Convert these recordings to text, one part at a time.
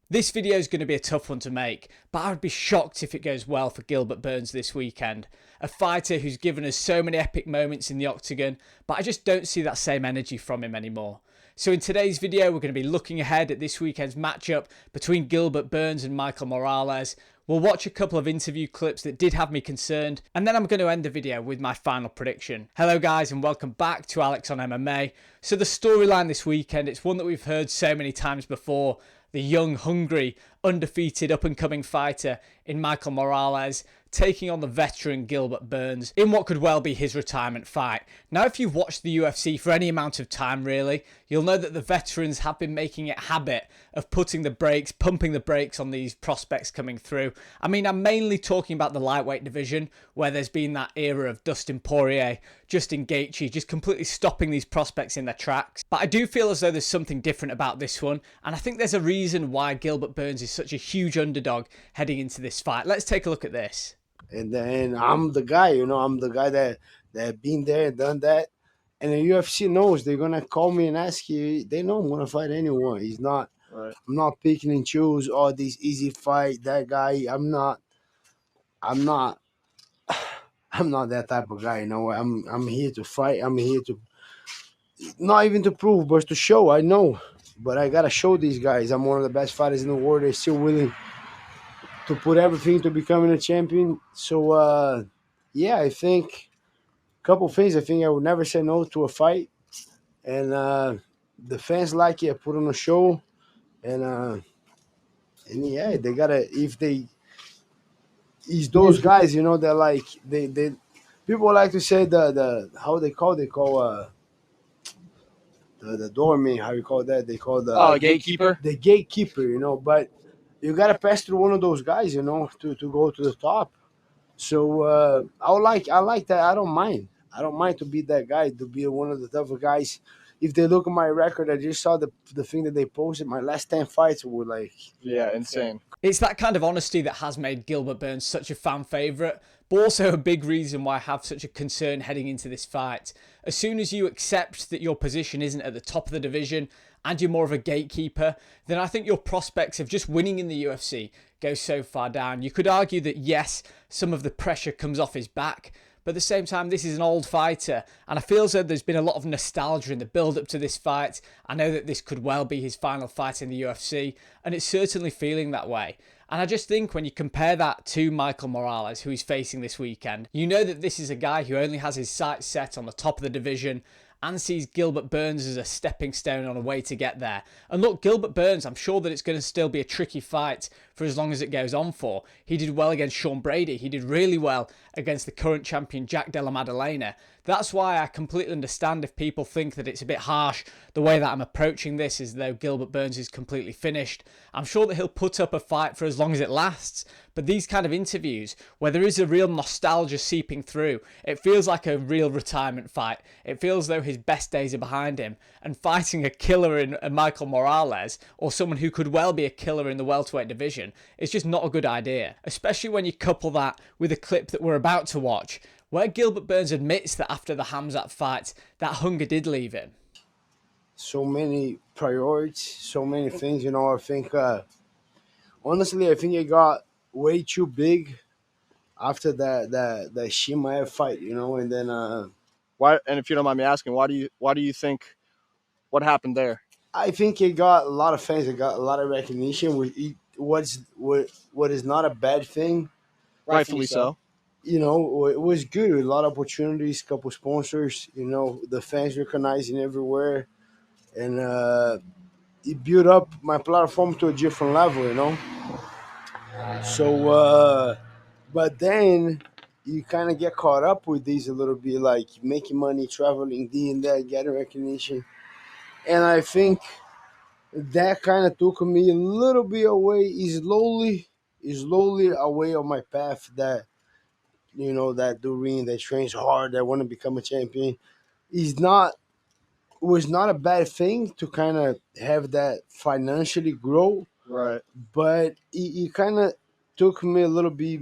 This video is going to be a tough one to make, but I would be shocked if it goes well for Gilbert Burns this weekend. A fighter who's given us so many epic moments in the octagon, but I just don't see that same energy from him anymore. So in today's video, we're going to be looking ahead at this weekend's matchup between Gilbert Burns and Michael Morales. We'll watch a couple of interview clips that did have me concerned, and then I'm going to end the video with my final prediction. Hello guys, and welcome back to Alex on MMA. So the storyline this weekend, it's one that we've heard so many times before. The young, hungry, undefeated, up-and-coming fighter in Michael Morales taking on the veteran Gilbert Burns in what could well be his retirement fight. Now, if you've watched the UFC for any amount of time, really, you'll know that the veterans have been making it a habit of pumping the brakes on these prospects coming through. I mean, I'm mainly talking about the lightweight division, where there's been that era of Dustin Poirier, Justin Gaethje, just completely stopping these prospects in their tracks. But I do feel as though there's something different about this one, and I think there's a reason why Gilbert Burns is such a huge underdog heading into this fight. Let's take a look at this. And then I'm the guy, I'm the guy that been there and done that. And the UFC knows they're gonna call me and ask you. They know I'm gonna fight anyone. He's not. Right. I'm not picking and choose all these easy fight. That guy. I'm not. I'm not that type of guy. I'm here to fight. I'm here to not even to prove, but to show. I know, but I gotta show these guys I'm one of the best fighters in the world. They're still willing to put everything to becoming a champion. So, yeah, I think a couple things. I think I would never say no to a fight. And the fans like it. I put on a show. And yeah, they got to, it's those guys, they're like, they people like to say how they call the doorman, how you call that? They call the gatekeeper. The gatekeeper, but you gotta pass through one of those guys, to go to the top. So I like that. I don't mind. I don't mind to be that guy, to be one of the tougher guys. If they look at my record, I just saw the thing that they posted. My last 10 fights were like, yeah, insane. It's that kind of honesty that has made Gilbert Burns such a fan favourite, but also a big reason why I have such a concern heading into this fight. As soon as you accept that your position isn't at the top of the division and you're more of a gatekeeper, then I think your prospects of just winning in the UFC go so far down. You could argue that yes, some of the pressure comes off his back, but at the same time, this is an old fighter, and I feel as though there's been a lot of nostalgia in the build-up to this fight. I know that this could well be his final fight in the UFC, and it's certainly feeling that way. And I just think when you compare that to Michael Morales, who he's facing this weekend, you know that this is a guy who only has his sights set on the top of the division and sees Gilbert Burns as a stepping stone on a way to get there. And look, Gilbert Burns, I'm sure that it's going to still be a tricky fight for as long as it goes on for. He did well against Sean Brady. He did really well against the current champion Jack Della Maddalena. That's why I completely understand if people think that it's a bit harsh the way that I'm approaching this, as though Gilbert Burns is completely finished. I'm sure that he'll put up a fight for as long as it lasts, but these kind of interviews, where there is a real nostalgia seeping through, it feels like a real retirement fight. It feels though his best days are behind him, and fighting a killer in Michael Morales, or someone who could well be a killer in the welterweight division, is just not a good idea, especially when you couple that with a clip that we're about to watch, where Gilbert Burns admits that after the Khamzat fight, that hunger did leave him. So many priorities, so many things, I think, honestly, I think it got way too big after that Shimaev fight, and then Why? And if you don't mind me asking, why do you think what happened there? I think it got a lot of fans. It got a lot of recognition. What is not a bad thing. Rightfully so. It was good. A lot of opportunities, couple sponsors. The fans recognizing everywhere, and it built up my platform to a different level. So, but then you kind of get caught up with these a little bit, like making money, traveling, and that, getting recognition, and I think that kind of took me a little bit away, slowly away on my path that, that Doreen that trains hard, that want to become a champion, is not was not a bad thing to kind of have that financially grow, Right. but it kind of took me a little bit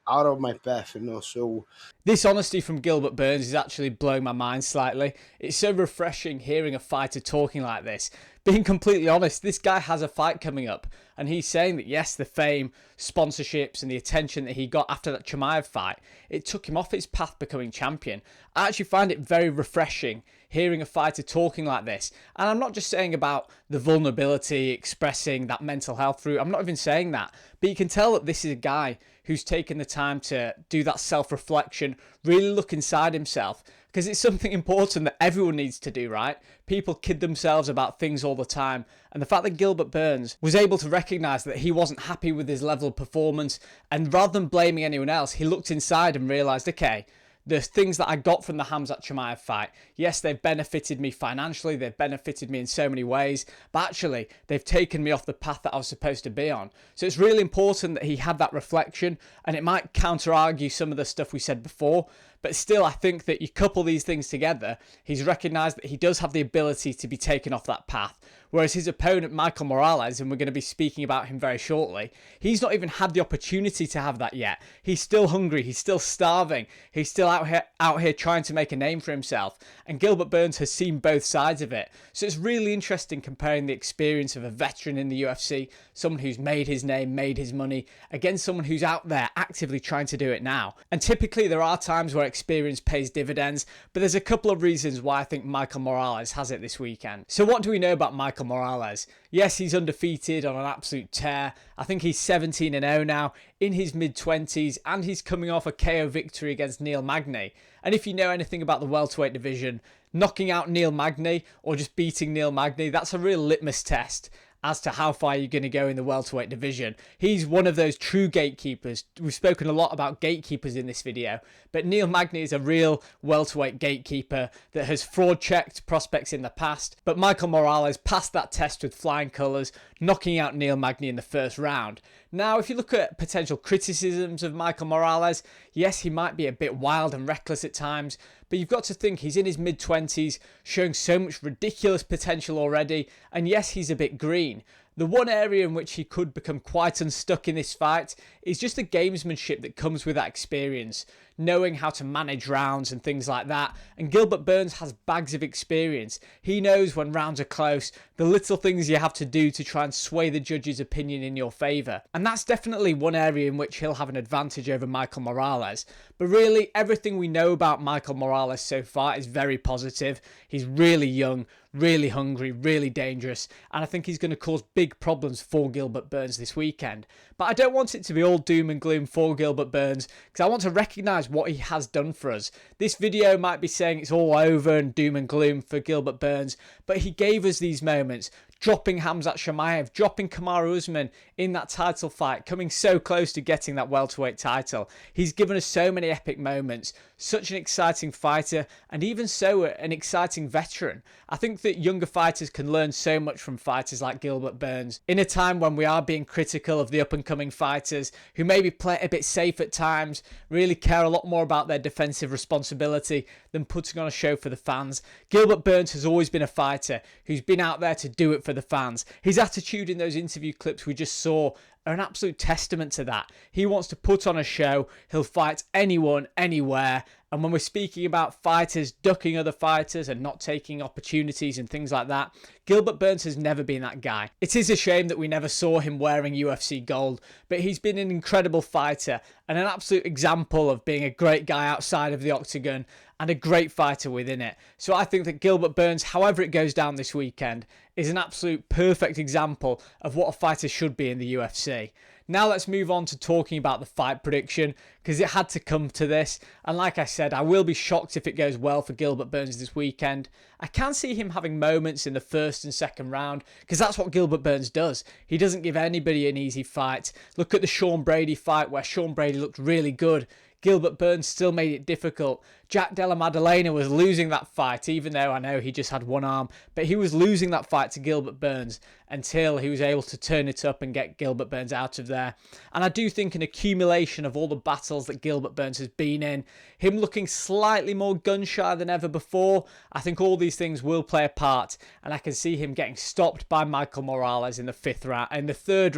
out of my path, so this honesty from Gilbert Burns is actually blowing my mind slightly. It's so refreshing hearing a fighter talking like this. Being completely honest, this guy has a fight coming up, And he's saying that, yes, the fame, sponsorships and the attention that he got after that Chimaev fight, it took him off his path becoming champion. I actually find it very refreshing hearing a fighter talking like this. And I'm not just saying about the vulnerability, expressing that mental health route. I'm not even saying that. But you can tell that this is a guy who's taken the time to do that self-reflection, really look inside himself, because it's something important that everyone needs to do, right? People kid themselves about things all the time. And the fact that Gilbert Burns was able to recognise that he wasn't happy with his level of performance, and rather than blaming anyone else, he looked inside and realised, okay, the things that I got from the Khamzat Chimaev fight, yes, they've benefited me financially, they've benefited me in so many ways, but actually, they've taken me off the path that I was supposed to be on. So it's really important that he had that reflection, and it might counter-argue some of the stuff we said before, but still, I think that you couple these things together, he's recognised that he does have the ability to be taken off that path. Whereas his opponent, Michael Morales, and we're going to be speaking about him very shortly, he's not even had the opportunity to have that yet. He's still hungry. He's still starving. He's still out here trying to make a name for himself. And Gilbert Burns has seen both sides of it. So it's really interesting comparing the experience of a veteran in the UFC, someone who's made his name, made his money, against someone who's out there actively trying to do it now. And typically there are times where experience pays dividends, but there's a couple of reasons why I think Michael Morales has it this weekend. So what do we know about Michael Morales? Yes, he's undefeated on an absolute tear. I think he's 17-0 now, in his mid-20s, and he's coming off a KO victory against Neil Magny. And if you know anything about the welterweight division, knocking out Neil Magny or just beating Neil Magny, that's a real litmus test as to how far you're going to go in the welterweight division. He's one of those true gatekeepers. We've spoken a lot about gatekeepers in this video, but Neil Magny is a real welterweight gatekeeper that has fraud-checked prospects in the past. But Michael Morales passed that test with flying colours, knocking out Neil Magny in the first round. Now, if you look at potential criticisms of Michael Morales, yes, he might be a bit wild and reckless at times, but you've got to think he's in his mid-20s, showing so much ridiculous potential already, and yes, he's a bit green. The one area in which he could become quite unstuck in this fight is just the gamesmanship that comes with that experience, knowing how to manage rounds and things like that. And Gilbert Burns has bags of experience. He knows when rounds are close, the little things you have to do to try and sway the judge's opinion in your favour. And that's definitely one area in which he'll have an advantage over Michael Morales. But really, everything we know about Michael Morales so far is very positive. He's really young, really hungry, really dangerous, and I think he's going to cause big problems for Gilbert Burns this weekend. But I don't want it to be all doom and gloom for Gilbert Burns, because I want to recognise what he has done for us. This video might be saying it's all over and doom and gloom for Gilbert Burns, but he gave us these moments, dropping Khamzat Chimaev, dropping Kamaru Usman in that title fight, coming so close to getting that welterweight title. He's given us so many epic moments, such an exciting fighter, and even so an exciting veteran. I think that younger fighters can learn so much from fighters like Gilbert Burns in a time when we are being critical of the up-and-coming fighters who maybe play a bit safe at times, really care a lot more about their defensive responsibility than putting on a show for the fans. Gilbert Burns has always been a fighter who's been out there to do it for the fans. His attitude in those interview clips we just saw are an absolute testament to that. He wants to put on a show. He'll fight anyone, anywhere. And when we're speaking about fighters ducking other fighters and not taking opportunities and things like that, Gilbert Burns has never been that guy. It is a shame that we never saw him wearing UFC gold, but he's been an incredible fighter and an absolute example of being a great guy outside of the octagon and a great fighter within it. So I think that Gilbert Burns, however it goes down this weekend, is an absolute perfect example of what a fighter should be in the UFC. Now let's move on to talking about the fight prediction, because it had to come to this. And like I said, I will be shocked if it goes well for Gilbert Burns this weekend. I can see him having moments in the first and second round, because that's what Gilbert Burns does. He doesn't give anybody an easy fight. Look at the Sean Brady fight where Sean Brady looked really good. Gilbert Burns still made it difficult. Jack Della Maddalena was losing that fight, even though I know he just had one arm, but he was losing that fight to Gilbert Burns until he was able to turn it up and get Gilbert Burns out of there. And I do think an accumulation of all the battles that Gilbert Burns has been in, him looking slightly more gun-shy than ever before, I think all these things will play a part, and I can see him getting stopped by Michael Morales in the third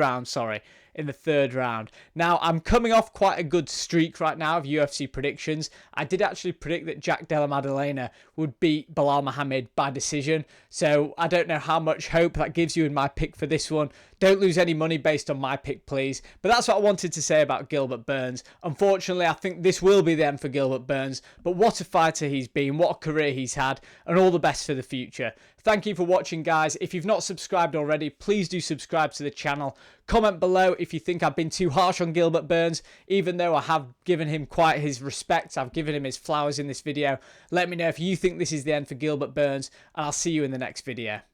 round. Now, I'm coming off quite a good streak right now of UFC predictions. I did actually predict that Jack Della Maddalena would beat Belal Muhammad by decision, so I don't know how much hope that gives you in my pick for this one. Don't lose any money based on my pick, please. But that's what I wanted to say about Gilbert Burns. Unfortunately, I think this will be the end for Gilbert Burns, but what a fighter he's been, what a career he's had, and all the best for the future. Thank you for watching, guys. If you've not subscribed already, please do subscribe to the channel. Comment below if you think I've been too harsh on Gilbert Burns, even though I have given him quite his respect. I've given him his flowers in this video. Let me know if you think this is the end for Gilbert Burns, and I'll see you in the next video.